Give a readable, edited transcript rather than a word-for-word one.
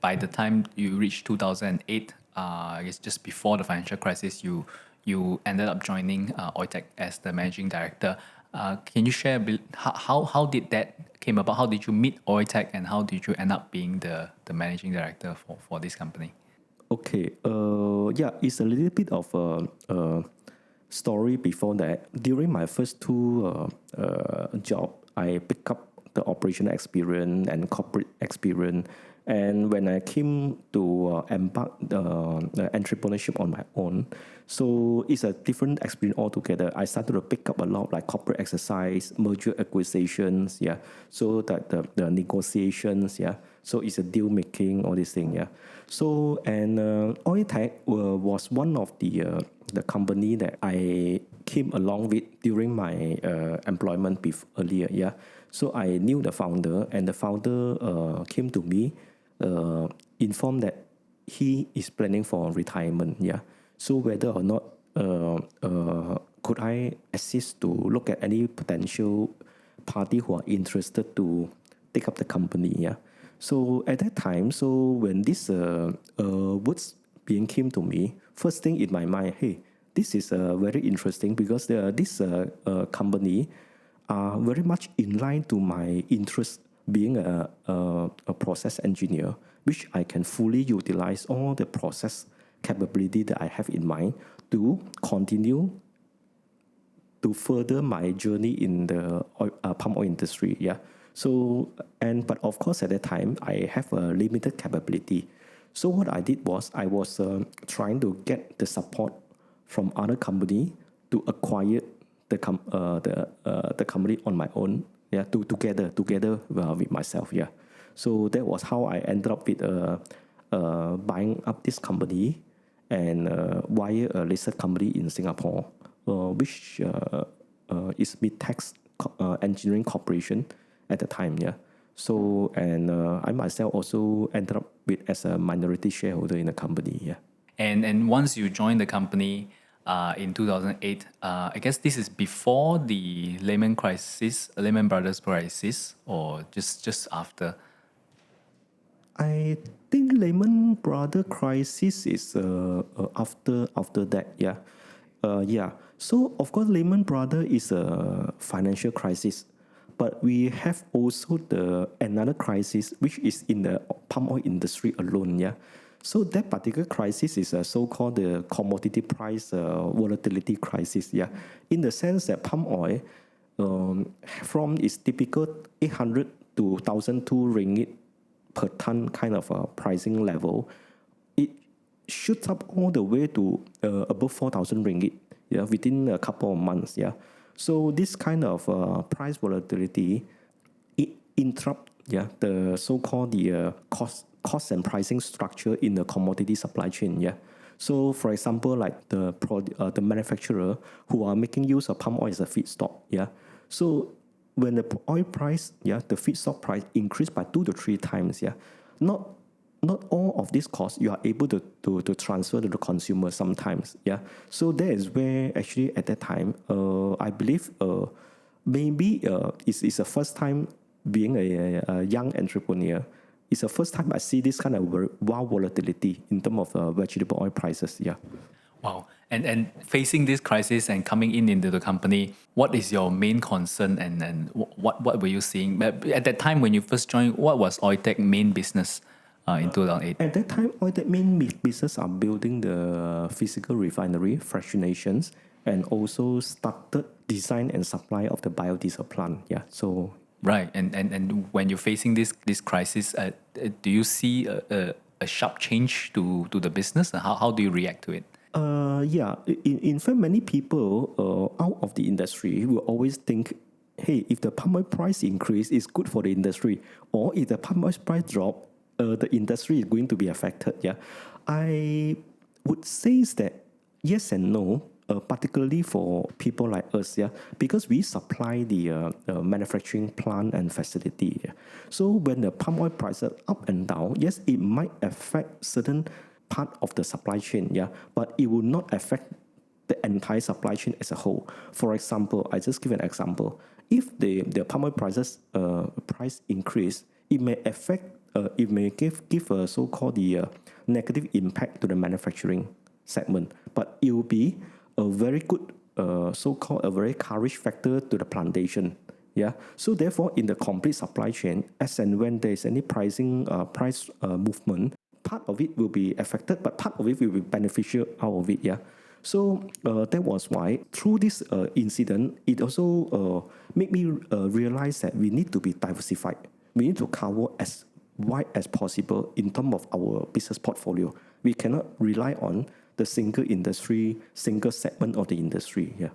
By the time you reached 2008, I guess just before the financial crisis, you ended up joining Oitech as the managing director. Can you share a bit how did that came about? How did you meet Oitech and how did you end up being the managing director for this company? Okay, yeah, it's a little bit of a story before that. During my first two job, I picked up the operational experience and corporate experience. And when I came to embark the entrepreneurship on my own, so it's a different experience altogether. I started to pick up a lot like corporate exercise, merger acquisitions, yeah. So that the negotiations, yeah. So it's a deal making, all these things, yeah. So and Oiltech was one of the company that I came along with during my employment earlier, yeah. So I knew the founder, and the founder came to me, informed that he is planning for retirement, yeah. So whether or not could I assist to look at any potential party who are interested to take up the company, yeah. So at that time, so when this words being came to me, first thing in my mind, hey, this is very interesting because this company are very much in line to my interest being a process engineer, which I can fully utilize all the process capability that I have in mind to continue to further my journey in the palm oil industry. Yeah. So but of course at that time I have a limited capability. So what I did was I was trying to get the support from other company to acquire the company on my own. Yeah, together with myself. Yeah. So that was how I ended up with buying up this company and via a listed company in Singapore, which is Midtax Engineering Corporation at the time. Yeah. So and I myself also ended up with as a minority shareholder in the company. Yeah. And once you joined the company in 2008, I guess this is before the Lehman Brothers crisis, or just after. I think Lehman Brother crisis is after that. Yeah, yeah. So of course Lehman Brother is a financial crisis, but we have also the another crisis which is in the palm oil industry alone. Yeah. So that particular crisis is a so-called the commodity price volatility crisis. Yeah, in the sense that palm oil from its typical 800 to 1,002 ringgit per ton kind of a pricing level, it shoots up all the way to above 4,000 ringgit, yeah, within a couple of months, yeah. So this kind of price volatility, it interrupt, yeah, the so-called the cost and pricing structure in the commodity supply chain, yeah. So for example, like the manufacturer who are making use of palm oil as a feedstock, yeah. So when the oil price, yeah, the feedstock price increased by 2 to 3 times, yeah, not not all of these costs you are able to transfer to the consumer sometimes, yeah. So that is where actually at that time, I believe maybe it's the first time being a young entrepreneur. It's the first time I see this kind of wild volatility in terms of vegetable oil prices, yeah. Wow. And facing this crisis and coming into the company, what is your main concern and what were you seeing? But at that time when you first joined, what was Oitech main business in 2008? At that time, all that main business are building the physical refinery, fractionations, and also started design and supply of the biodiesel plant. Yeah, so Right. And when you're facing this crisis, do you see a sharp change to the business? How do you react to it? yeah, in fact, many people out of the industry will always think, hey, if the palm oil price increase, it's good for the industry, or if the palm oil price drop, the industry is going to be affected. Yeah, I would say is that yes and no. Particularly for people like us, yeah, because we supply the manufacturing plant and facility. Yeah. So when the palm oil prices up and down, yes, it might affect certain part of the supply chain, yeah, but it will not affect the entire supply chain as a whole. For example, I just give an example. If the palm oil prices price increase, it may affect it may give a so-called the negative impact to the manufacturing segment, but it will be a very good so-called a very courage factor to the plantation. Yeah. So therefore, in the complete supply chain, as and when there is any price movement, part of it will be affected, but part of it will be beneficial out of it. Yeah. So that was why through this incident, it also made me realize that we need to be diversified. We need to cover as wide as possible in terms of our business portfolio. We cannot rely on the single industry, single segment of the industry. Yeah.